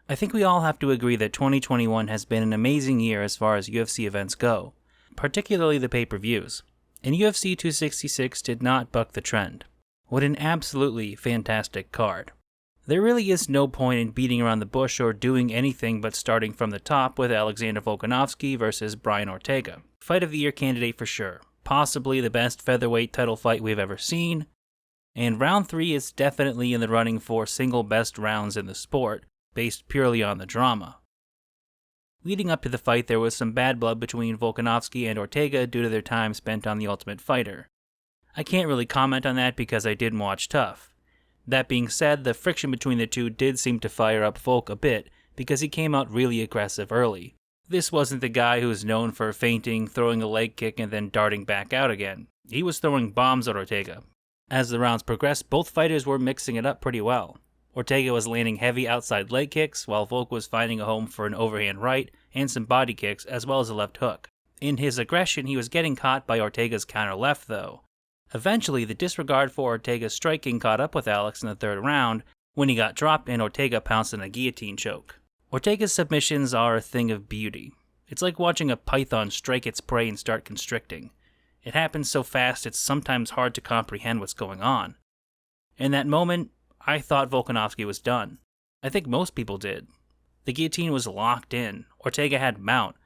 I think we all have to agree that 2021 has been an amazing year as far as UFC events go, particularly the pay-per-views, and UFC 266 did not buck the trend. What an absolutely fantastic card. There really is no point in beating around the bush or doing anything but starting from the top with Alexander Volkanovsky versus Brian Ortega. Fight of the year candidate for sure, possibly the best featherweight title fight we've ever seen, and round 3 is definitely in the running for single best rounds in the sport, based purely on the drama. Leading up to the fight, there was some bad blood between Volkanovsky and Ortega due to their time spent on The Ultimate Fighter. I can't really comment on that because I didn't watch TUF. That being said, the friction between the two did seem to fire up Volk a bit because he came out really aggressive early. This wasn't the guy who was known for feinting, throwing a leg kick, and then darting back out again. He was throwing bombs at Ortega. As the rounds progressed, both fighters were mixing it up pretty well. Ortega was landing heavy outside leg kicks, while Volk was finding a home for an overhand right and some body kicks, as well as a left hook. In his aggression, he was getting caught by Ortega's counter left, though. Eventually, the disregard for Ortega's striking caught up with Alex in the third round, when he got dropped and Ortega pounced in a guillotine choke. Ortega's submissions are a thing of beauty. It's like watching a python strike its prey and start constricting. It happens so fast it's sometimes hard to comprehend what's going on. In that moment, I thought Volkanovsky was done. I think most people did. The guillotine was locked in. Ortega had mount.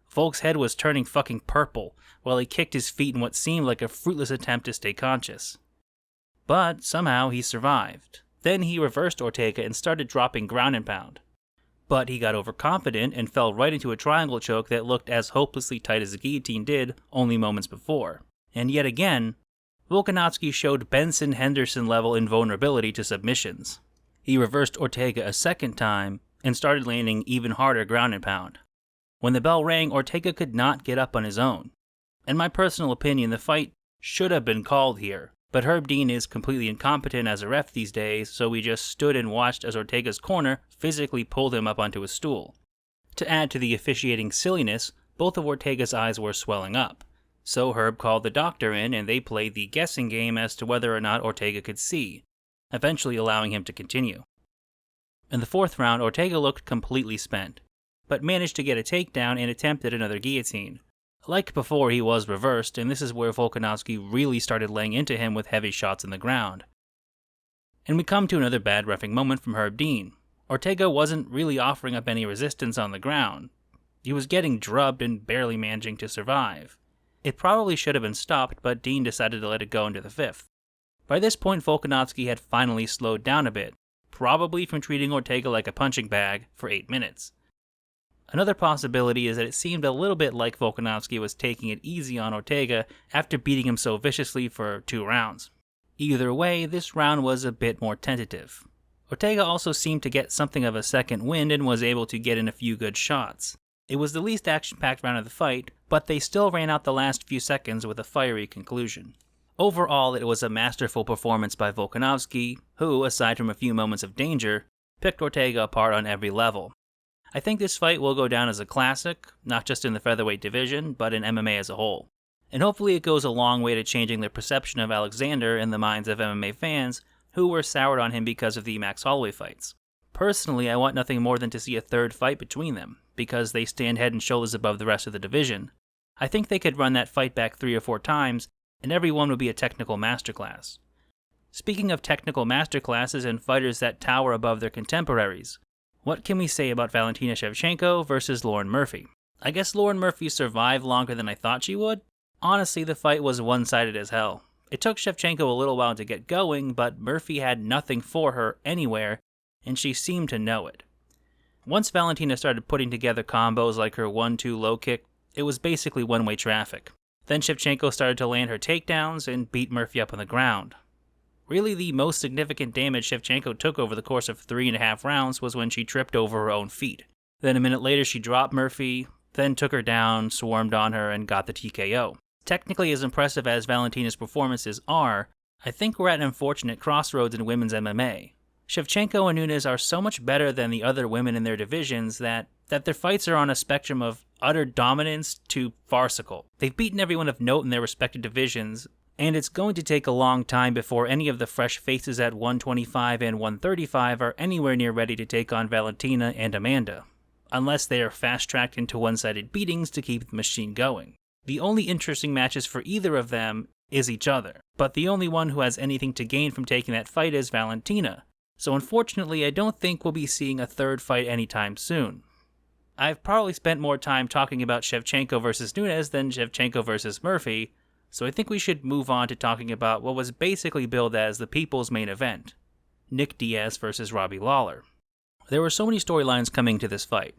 Volk's head was turning fucking purple, while he kicked his feet in what seemed like a fruitless attempt to stay conscious. But somehow he survived. Then he reversed Ortega and started dropping ground and pound. But he got overconfident and fell right into a triangle choke that looked as hopelessly tight as the guillotine did only moments before. And yet again, Volkanovsky showed Benson Henderson level invulnerability to submissions. He reversed Ortega a second time and started landing even harder ground and pound. When the bell rang, Ortega could not get up on his own. In my personal opinion, the fight should have been called here, but Herb Dean is completely incompetent as a ref these days, so we just stood and watched as Ortega's corner physically pulled him up onto a stool. To add to the officiating silliness, both of Ortega's eyes were swelling up. So Herb called the doctor in and they played the guessing game as to whether or not Ortega could see, eventually allowing him to continue. In the fourth round, Ortega looked completely spent, but managed to get a takedown and attempted another guillotine. Like before, he was reversed, and this is where Volkanovsky really started laying into him with heavy shots in the ground. And we come to another bad reffing moment from Herb Dean. Ortega wasn't really offering up any resistance on the ground. He was getting drubbed and barely managing to survive. It probably should have been stopped, but Dean decided to let it go into the fifth. By this point, Volkanovsky had finally slowed down a bit, probably from treating Ortega like a punching bag for 8 minutes. Another possibility is that it seemed a little bit like Volkanovsky was taking it easy on Ortega after beating him so viciously for 2 rounds. Either way, this round was a bit more tentative. Ortega also seemed to get something of a second wind and was able to get in a few good shots. It was the least action-packed round of the fight, but they still ran out the last few seconds with a fiery conclusion. Overall, it was a masterful performance by Volkanovsky, who, aside from a few moments of danger, picked Ortega apart on every level. I think this fight will go down as a classic, not just in the featherweight division, but in MMA as a whole. And hopefully it goes a long way to changing the perception of Alexander in the minds of MMA fans who were soured on him because of the Max Holloway fights. Personally, I want nothing more than to see a third fight between them, because they stand head and shoulders above the rest of the division. I think they could run that fight back 3 or 4 times, and every one would be a technical masterclass. Speaking of technical masterclasses and fighters that tower above their contemporaries, what can we say about Valentina Shevchenko versus Lauren Murphy? I guess Lauren Murphy survived longer than I thought she would. Honestly, the fight was one-sided as hell. It took Shevchenko a little while to get going, but Murphy had nothing for her anywhere, and she seemed to know it. Once Valentina started putting together combos like her 1-2 low kick, it was basically one-way traffic. Then Shevchenko started to land her takedowns and beat Murphy up on the ground. Really, the most significant damage Shevchenko took over the course of 3.5 rounds was when she tripped over her own feet. Then a minute later she dropped Murphy, then took her down, swarmed on her, and got the TKO. Technically as impressive as Valentina's performances are, I think we're at an unfortunate crossroads in women's MMA. Shevchenko and Nunes are so much better than the other women in their divisions that their fights are on a spectrum of utter dominance to farcical. They've beaten everyone of note in their respective divisions, And it's going to take a long time before any of the fresh faces at 125 and 135 are anywhere near ready to take on Valentina and Amanda, unless they are fast-tracked into one-sided beatings to keep the machine going. The only interesting matches for either of them is each other, but the only one who has anything to gain from taking that fight is Valentina, so unfortunately I don't think we'll be seeing a third fight anytime soon. I've probably spent more time talking about Shevchenko versus Nunes than Shevchenko versus Murphy, so I think we should move on to talking about what was basically billed as the people's main event, Nick Diaz versus Robbie Lawler. There were so many storylines coming to this fight.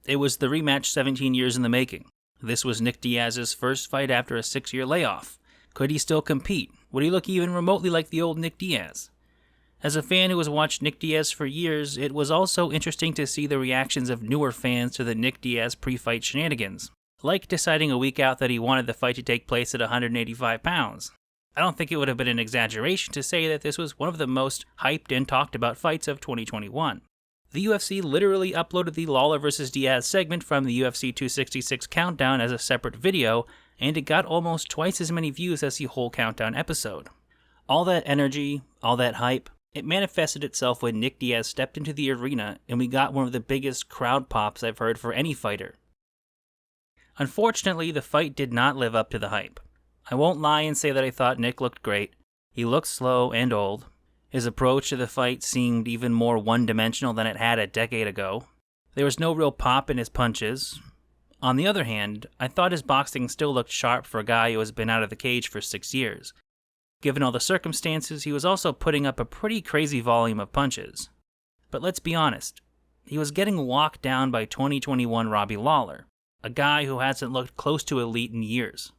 It was the rematch 17 years in the making. This was Nick Diaz's first fight after a 6-year layoff. Could he still compete? Would he look even remotely like the old Nick Diaz? As a fan who has watched Nick Diaz for years, it was also interesting to see the reactions of newer fans to the Nick Diaz pre-fight shenanigans, like deciding a week out that he wanted the fight to take place at 185 pounds. I don't think it would have been an exaggeration to say that this was one of the most hyped and talked about fights of 2021. The UFC literally uploaded the Lawler vs. Diaz segment from the UFC 266 countdown as a separate video, and it got almost twice as many views as the whole countdown episode. All that energy, all that hype, it manifested itself when Nick Diaz stepped into the arena and we got one of the biggest crowd pops I've heard for any fighter. Unfortunately, the fight did not live up to the hype. I won't lie and say that I thought Nick looked great. He looked slow and old. His approach to the fight seemed even more one-dimensional than it had a decade ago. There was no real pop in his punches. On the other hand, I thought his boxing still looked sharp for a guy who has been out of the cage for 6 years. Given all the circumstances, he was also putting up a pretty crazy volume of punches. But let's be honest, he was getting walked down by 2021 Robbie Lawler, a guy who hasn't looked close to elite in years.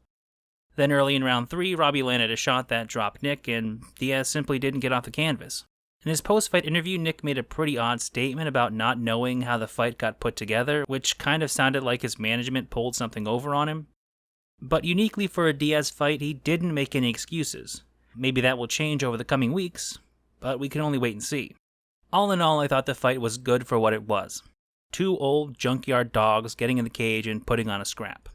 Then early in round 3, Robbie landed a shot that dropped Nick, and Diaz simply didn't get off the canvas. In his post-fight interview, Nick made a pretty odd statement about not knowing how the fight got put together, which kind of sounded like his management pulled something over on him. But uniquely for a Diaz fight, he didn't make any excuses. Maybe that will change over the coming weeks, but we can only wait and see. All in all, I thought the fight was good for what it was. 2 old junkyard dogs getting in the cage and putting on a scrap.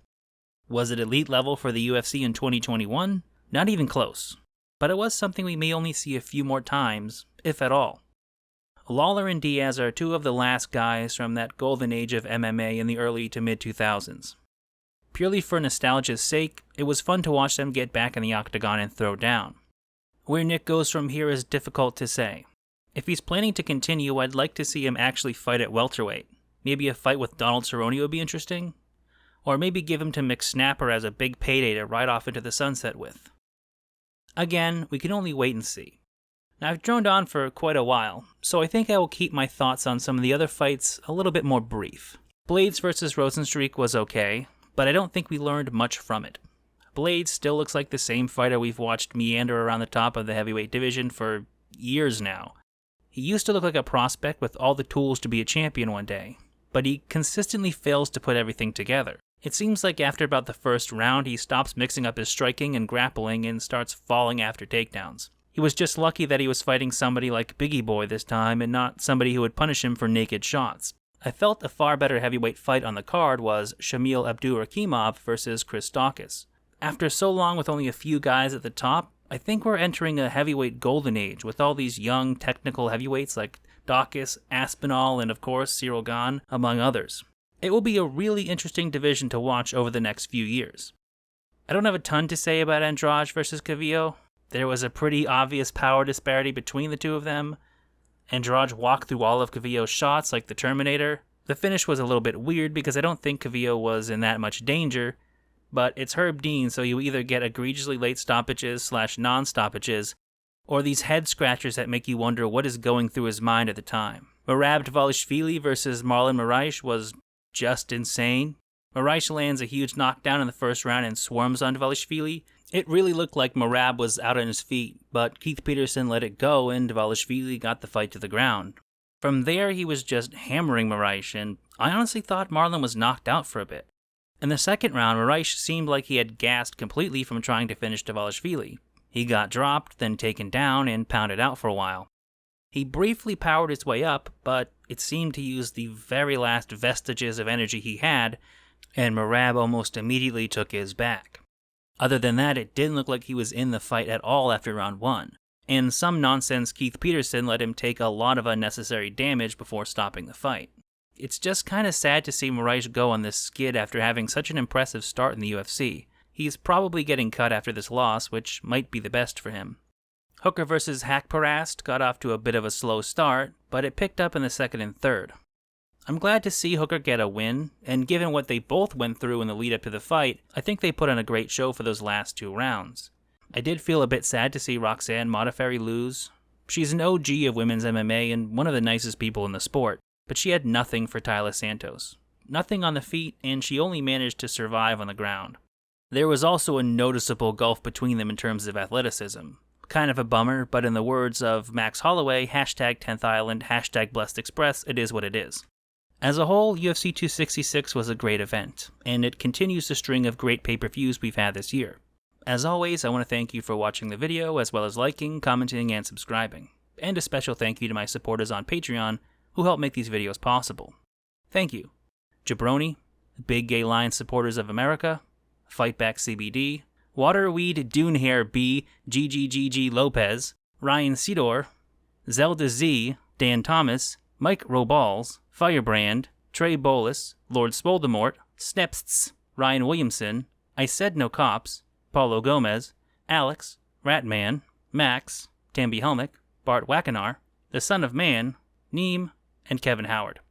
Was it elite level for the UFC in 2021? Not even close. But it was something we may only see a few more times, if at all. Lawler and Diaz are 2 of the last guys from that golden age of MMA in the early to mid-2000s. Purely for nostalgia's sake, it was fun to watch them get back in the octagon and throw down. Where Nick goes from here is difficult to say. If he's planning to continue, I'd like to see him actually fight at welterweight. Maybe a fight with Donald Cerrone would be interesting. Or maybe give him to McSnapper as a big payday to ride off into the sunset with. Again, we can only wait and see. Now, I've droned on for quite a while, so I think I will keep my thoughts on some of the other fights a little bit more brief. Blades vs. Rosenstreak was okay, but I don't think we learned much from it. Blades still looks like the same fighter we've watched meander around the top of the heavyweight division for years now. He used to look like a prospect with all the tools to be a champion one day, but he consistently fails to put everything together. It seems like after about the first round, he stops mixing up his striking and grappling and starts falling after takedowns. He was just lucky that he was fighting somebody like Biggie Boy this time and not somebody who would punish him for naked shots. I felt a far better heavyweight fight on the card was Shamil Abdurakhimov versus Chris Daukaus. After so long with only a few guys at the top, I think we're entering a heavyweight golden age with all these young technical heavyweights like Daukaus, Aspinall, and of course Cyril Gane, among others. It will be a really interesting division to watch over the next few years. I don't have a ton to say about Entourage versus Cavillo. There was a pretty obvious power disparity between the 2 of them. Entourage walked through all of Cavillo's shots like the Terminator. The finish was a little bit weird because I don't think Cavillo was in that much danger, but it's Herb Dean, so you either get egregiously late stoppages / non-stoppages, or these head scratchers that make you wonder what is going through his mind at the time. Merab Dvalishvili versus Marlon Moraes was just insane. Moraes lands a huge knockdown in the first round and swarms on Dvalishvili. It really looked like Merab was out on his feet, but Keith Peterson let it go and Dvalishvili got the fight to the ground. From there, he was just hammering Moraes, and I honestly thought Marlon was knocked out for a bit. In the second round, Moraes seemed like he had gassed completely from trying to finish Dvalishvili. He got dropped, then taken down, and pounded out for a while. He briefly powered his way up, but it seemed to use the very last vestiges of energy he had, and Merab almost immediately took his back. Other than that, it didn't look like he was in the fight at all after round 1. And some nonsense Keith Peterson let him take a lot of unnecessary damage before stopping the fight. It's just kinda sad to see Moraes go on this skid after having such an impressive start in the UFC. He's probably getting cut after this loss, which might be the best for him. Hooker vs. Hackperast got off to a bit of a slow start, but it picked up in the second and third. I'm glad to see Hooker get a win, and given what they both went through in the lead up to the fight, I think they put on a great show for those last 2 rounds. I did feel a bit sad to see Roxanne Modafferi lose. She's an OG of women's MMA and one of the nicest people in the sport, but she had nothing for Taila Santos. Nothing on the feet, and she only managed to survive on the ground. There was also a noticeable gulf between them in terms of athleticism. Kind of a bummer, but in the words of Max Holloway, hashtag 10th Island, hashtag Blessed Express, it is what it is. As a whole, UFC 266 was a great event, and it continues the string of great pay-per-views we've had this year. As always, I want to thank you for watching the video, as well as liking, commenting, and subscribing. And a special thank you to my supporters on Patreon, who help make these videos possible. Thank you. Jabroni, Big Gay Lion Supporters of America, Fightback CBD, Waterweed Dunehair B, GGGG Lopez, Ryan Sidor, Zelda Z, Dan Thomas, Mike Roballs, Firebrand, Trey Bolus, Lord Spoldemort, Snepsts, Ryan Williamson, I Said No Cops, Paulo Gomez, Alex, Ratman, Max, Tamby Helmick, Bart Wackenar, The Son of Man, Neem, and Kevin Howard.